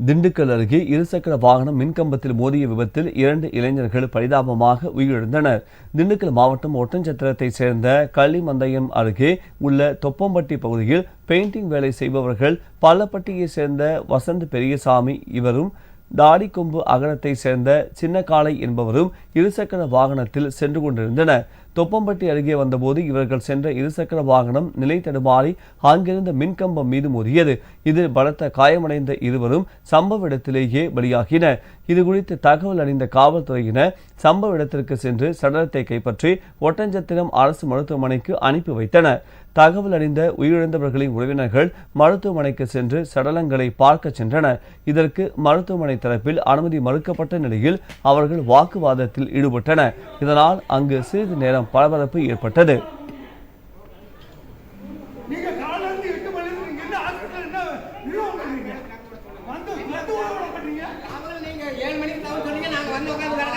திண்டுக்கல் அருகே இருசக்கர வாகனம் மின்கம்பத்தில் மோதிய விபத்தில் 2 இளைஞர்கள் பரிதாபமாக உயிரிழந்தனர். திண்டுக்கல் மாவட்டம் ஒட்டன்சத்திரத்தை சேர்ந்த கள்ளிமந்தயம் அருகே உள்ள தொப்பம்பட்டி பகுதியில் பெயிண்டிங் வேலை செய்பவர்கள் பள்ளப்பட்டியை சேர்ந்த வசந்த் பெரியசாமி இவரும் தாடிக்கொம்பு அகரத்தை சேர்ந்த சின்னக்காளை என்பவரும் இருசக்கர வாகனத்தில் சென்று கொண்டிருந்தனர். தொப்பம்பட்டி அருகே வந்தபோது இவர்கள் சென்ற இருசக்கர வாகனம் நிலை தடுமாறி அங்கிருந்த மின்கம்பம் மீது மோதியது. இதில் பலத்த காயமடைந்த இருவரும் சம்பவ இடத்திலேயே பலியாகினர். இதுகுறித்து தகவல் அறிந்த காவல்துறையினர் சம்பவ இடத்திற்கு சென்று சடலத்தை கைப்பற்றி ஒட்டன்சத்திரம் அரசு மருத்துவமனைக்கு அனுப்பி வைத்தனர். தகவல் அறிந்த உயிரிழந்தவர்களின் உறவினர்கள் மருத்துவமனைக்கு சென்று சடலங்களை பார்க்க சென்றனர். இதற்கு மருத்துவமனை தரப்பில் அனுமதி மறுக்கப்பட்ட நிலையில் அவர்கள் வாக்குவாதத்தில் ஈடுபட்டனர். இதனால் அங்கு சிறிது நேரம் பரபரப்பு ஏற்பட்டது. நீங்க 7 மணிக்கு தவிர சொன்னீங்க, நாங்க வந்து உட்கார்ந்து